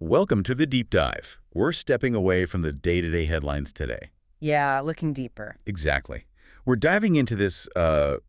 Welcome to the deep dive. We're stepping away from the day-to-day headlines today. Yeah, looking deeper. Exactly. We're diving into this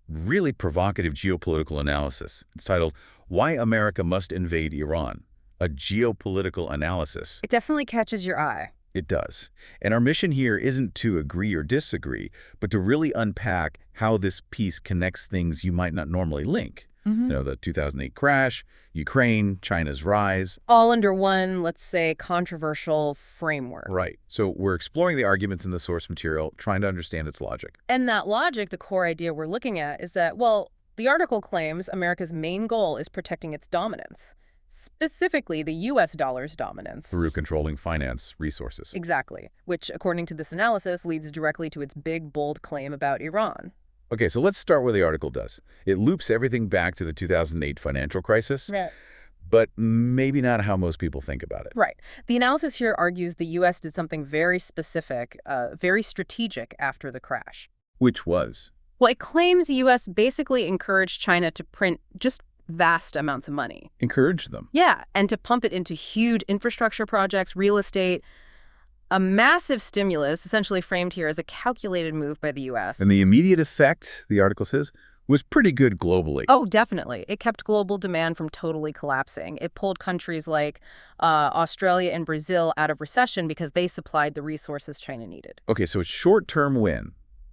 really provocative geopolitical analysis. It's titled, Why America Must Invade Iran, a Geopolitical Analysis. It definitely catches your eye. It does. And our mission here isn't to agree or disagree, but to really unpack how this piece connects things you might not normally link. The 2008 crash, Ukraine, China's rise. All under one, let's say, controversial framework. Right. So we're exploring the arguments in the source material, trying to understand its logic. And that logic, the core idea we're looking at, is that, well, the article claims America's main goal is protecting its dominance, specifically the U.S. dollar's dominance. Through controlling finance resources. Exactly, which, according to this analysis, leads directly to its big, bold claim about Iran. Okay, so let's start where the article does. It loops everything back to the 2008 financial crisis, Right. but maybe not how most people think about it. Right. The analysis here argues the U.S. did something very specific, very strategic after the crash. Which was? Well, it claims the U.S. basically encouraged China to print just vast amounts of money. Encourage them. Yeah, and to pump it into huge infrastructure projects, real estate, a massive stimulus, essentially framed here as a calculated move by the U.S. And the immediate effect, the article says, was pretty good globally. Oh, definitely. It kept global demand from totally collapsing. It pulled countries like Australia and Brazil out of recession because they supplied the resources China needed. Okay, so it's short-term win,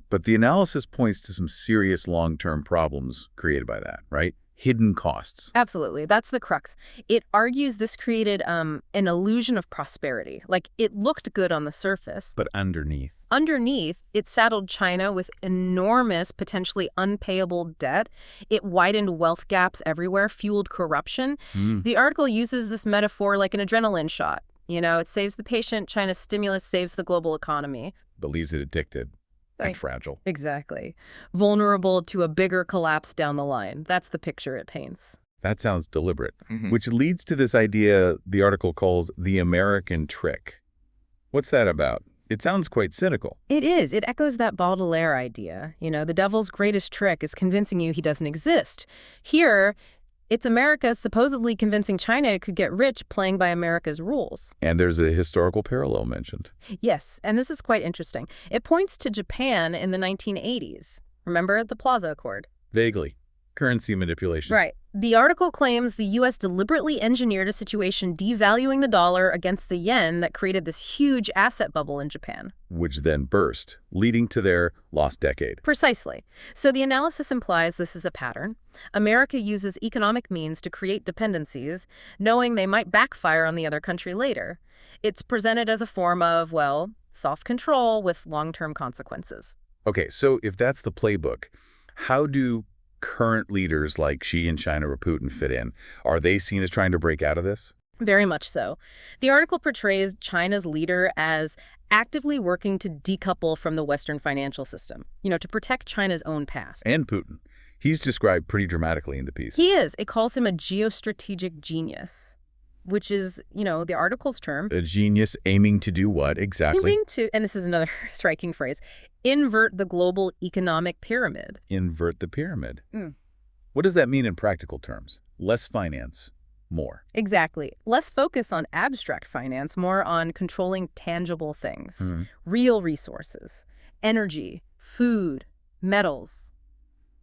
but the analysis points to some serious long-term problems created by that, right? Hidden costs. Absolutely. That's the crux. It argues this created an illusion of prosperity. Like, it looked good on the surface. But underneath. Underneath, it saddled China with enormous, potentially unpayable debt. It widened wealth gaps everywhere, fueled corruption. The article uses this metaphor like an adrenaline shot. You know, it saves the patient, China's stimulus saves the global economy. But leaves it addicted. Right. And fragile. Exactly. Vulnerable to a bigger collapse down the line. That's the picture it paints. That sounds deliberate, which leads to this idea the article calls the American trick. What's that about? It sounds quite cynical. It is. It echoes that Baudelaire idea. You know, the devil's greatest trick is convincing you he doesn't exist. Here, it's America supposedly convincing China it could get rich playing by America's rules. And there's a historical parallel mentioned. Yes, and this is quite interesting. It points to Japan in the 1980s. Remember the Plaza Accord? Vaguely. Currency manipulation. Right. The article claims the U.S. deliberately engineered a situation devaluing the dollar against the yen that created this huge asset bubble in Japan. Which then burst, leading to their lost decade. Precisely. So the analysis implies this is a pattern. America uses economic means to create dependencies, knowing they might backfire on the other country later. It's presented as a form of, well, soft control with long-term consequences. Okay, so if that's the playbook, how do current leaders like Xi in China or Putin fit in? Are they seen as trying to break out of this? Very much so. The article portrays China's leader as actively working to decouple from the Western financial system, you know, to protect China's own past. And Putin. He's described pretty dramatically in the piece. He is. It calls him a geostrategic genius, which is, you know, the article's term. A genius aiming to do what exactly? Aiming to, and this is another striking phrase, invert the global economic pyramid. Invert the pyramid. What does that mean in practical terms? Less finance, more. Exactly. Less focus on abstract finance, more on controlling tangible things. Real resources, energy, food, metals,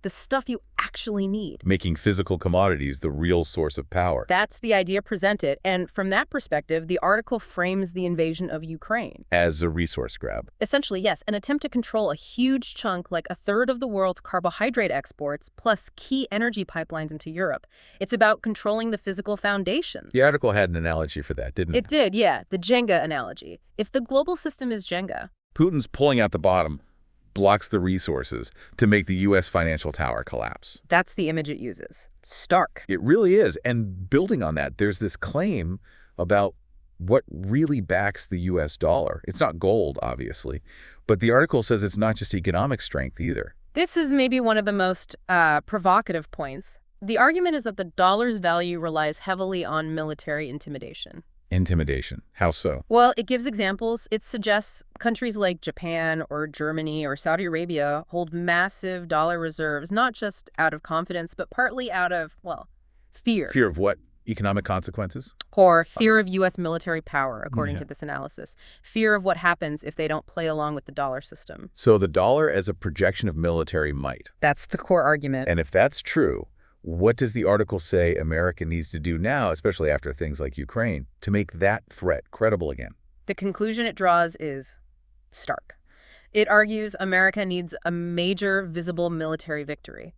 the stuff you actually need. Making physical commodities the real source of power. That's the idea presented, and from that perspective, the article frames the invasion of Ukraine. As a resource grab. Essentially, yes, an attempt to control a huge chunk, like a third of the world's carbohydrate exports, plus key energy pipelines into Europe. It's about controlling the physical foundations. The article had an analogy for that, didn't it? It did, yeah, the Jenga analogy. If the global system is Jenga, Putin's pulling out the bottom, blocks the resources to make the U.S. financial tower collapse. that's the image it uses. Stark. It really is. And building on that, there's this claim about what really backs the U.S. dollar. It's not gold, obviously, but the article says it's not just economic strength either. This is maybe one of the most provocative points. The argument is that the dollar's value relies heavily on military intimidation. Intimidation. How so? Well, it gives examples. It suggests countries like Japan or Germany or Saudi Arabia hold massive dollar reserves, not just out of confidence, but partly out of, well, fear. Fear of what? economic consequences? Or fear of U.S. military power, according Yeah. to this analysis. Fear of what happens if they don't play along with the dollar system. So the dollar as a projection of military might. That's the core argument. And if that's true, what does the article say America needs to do now, especially after things like Ukraine, to make that threat credible again? The conclusion it draws is stark. It argues America needs a major visible military victory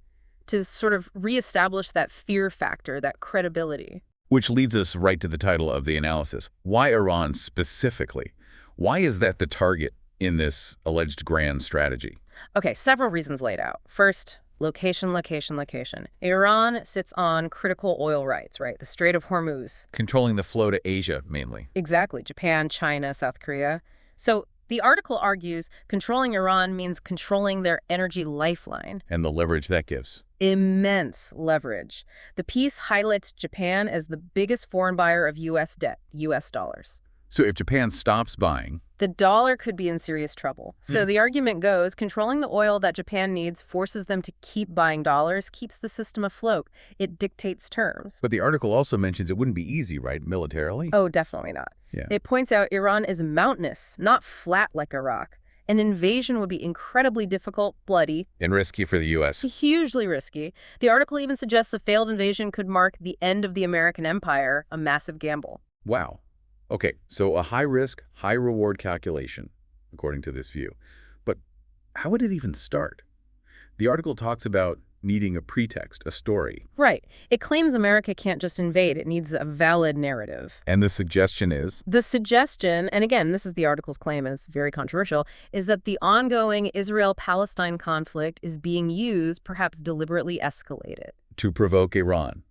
to sort of reestablish that fear factor, that credibility. Which leads us right to the title of the analysis. Why Iran specifically? Why is that the target in this alleged grand strategy? Okay, several reasons laid out. First, location, location, location. Iran sits on critical oil rights, right? The Strait of Hormuz. Controlling the flow to Asia, mainly. Exactly. Japan, China, South Korea. So the article argues controlling Iran means controlling their energy lifeline. And the leverage that gives. Immense leverage. The piece highlights Japan as the biggest foreign buyer of U.S. debt, U.S. dollars. So if Japan stops buying, The dollar could be in serious trouble. So the argument goes, controlling the oil that Japan needs forces them to keep buying dollars, keeps the system afloat. It dictates terms. but the article also mentions it wouldn't be easy, right, militarily? Oh, definitely not. Yeah. It points out Iran is mountainous, not flat like Iraq. An invasion would be incredibly difficult, bloody, And risky for the U.S. hugely risky. The article even suggests a failed invasion could mark the end of the American empire, a massive gamble. Wow. Okay, so a high-risk, high-reward calculation, according to this view. But how would it even start? The article talks about needing a pretext, a story. Right. It claims America can't just invade. It needs a valid narrative. And the suggestion is? The suggestion, and again, this is the article's claim, and it's very controversial, is that the ongoing Israel-Palestine conflict is being used, perhaps deliberately escalated. To provoke Iran.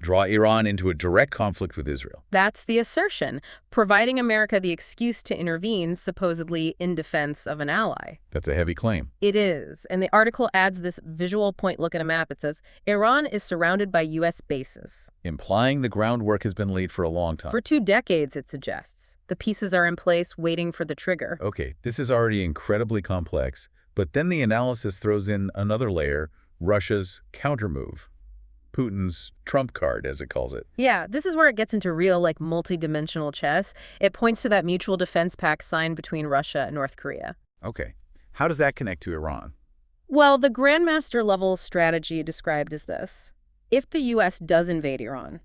Draw Iran into a direct conflict with Israel. That's the assertion, providing America the excuse to intervene, supposedly in defense of an ally. That's a heavy claim. It is. And the article adds this visual point look at a map. It says, Iran is surrounded by U.S. bases. Implying the groundwork has been laid for a long time. For 2 decades, it suggests. The pieces are in place, waiting for the trigger. Okay, this is already incredibly complex, but then the analysis throws in another layer, Russia's countermove. Putin's trump card, as it calls it. Yeah, this is where it gets into real, multi-dimensional chess. It points to that mutual defense pact signed between Russia and North Korea. Okay, how does that connect to Iran? Well, the grandmaster-level strategy described is this. If the U.S. does invade Iran,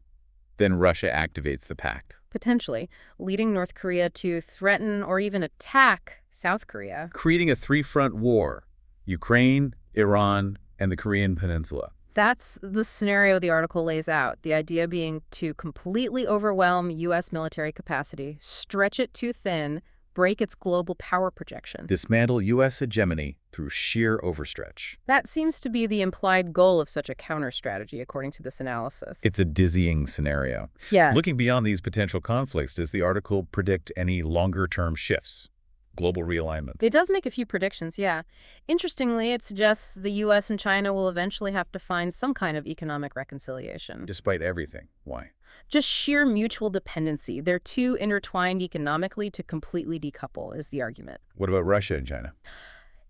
Then Russia activates the pact. potentially leading North Korea to threaten or even attack South Korea. Creating a 3-front war, Ukraine, Iran, and the Korean Peninsula. That's the scenario the article lays out, the idea being to completely overwhelm U.S. military capacity, stretch it too thin, break its global power projection. Dismantle U.S. hegemony through sheer overstretch. That seems to be the implied goal of such a counter-strategy, according to this analysis. It's a dizzying scenario. Yeah. Looking beyond these potential conflicts, does the article predict any longer-term shifts? Global realignment? It does make a few predictions, yeah. Interestingly, it suggests the U.S. and China will eventually have to find some kind of economic reconciliation. Despite everything. Why? Just sheer mutual dependency. They're too intertwined economically to completely decouple, is the argument. What about Russia and China?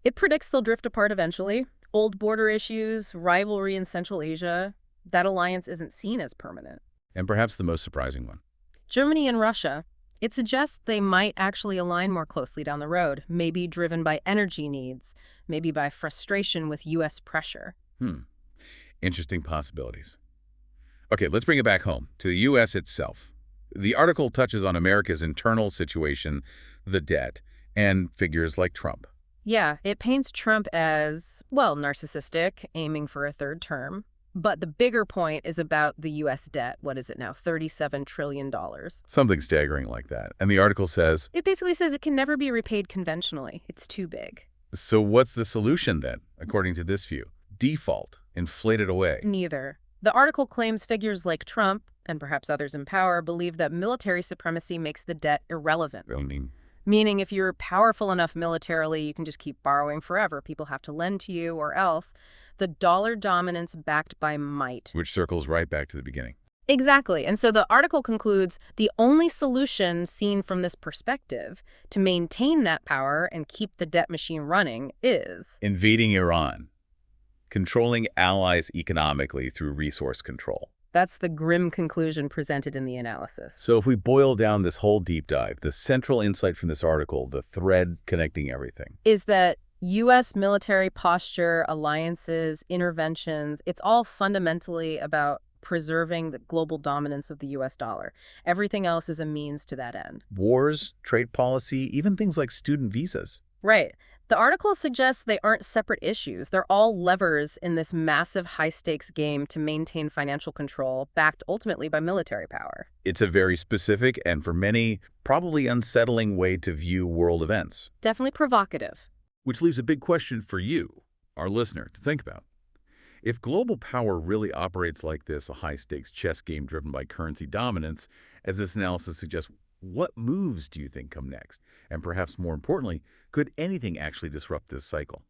It predicts they'll drift apart eventually. Old border issues, rivalry in Central Asia. That alliance isn't seen as permanent. And perhaps the most surprising one. Germany and Russia. It suggests they might actually align more closely down the road, maybe driven by energy needs, maybe by frustration with U.S. pressure. Interesting possibilities. Okay, let's bring it back home, to the U.S. itself. The article touches on America's internal situation, the debt, and figures like Trump. Yeah, it paints Trump as, well, narcissistic, aiming for a 3rd term. But the bigger point is about the U.S. debt. What is it now? $37 trillion. Something staggering like that. And the article says, It basically says it can never be repaid conventionally. It's too big. so what's the solution then, according to this view? Default, inflate it away. Neither. The article claims figures like Trump, and perhaps others in power, believe that military supremacy makes the debt irrelevant. Meaning if you're powerful enough militarily, you can just keep borrowing forever. People have to lend to you, or else the dollar dominance backed by might. Which circles right back to the beginning. Exactly. And so the article concludes the only solution seen from this perspective to maintain that power and keep the debt machine running is Invading Iran. Controlling allies economically through resource control. That's the grim conclusion presented in the analysis. So if we boil down this whole deep dive, the central insight from this article, the thread connecting everything. Is that U.S. military posture, alliances, interventions, it's all fundamentally about preserving the global dominance of the U.S. dollar. Everything else is a means to that end. Wars, trade policy, even things like student visas. Right. The article suggests they aren't separate issues. They're all levers in this massive high-stakes game to maintain financial control, backed ultimately by military power. It's a very specific and, for many, probably unsettling way to view world events. Definitely provocative. Which leaves a big question for you, our listener, to think about. If global power really operates like this, a high-stakes chess game driven by currency dominance, as this analysis suggests, what moves do you think come next? And perhaps more importantly, could anything actually disrupt this cycle?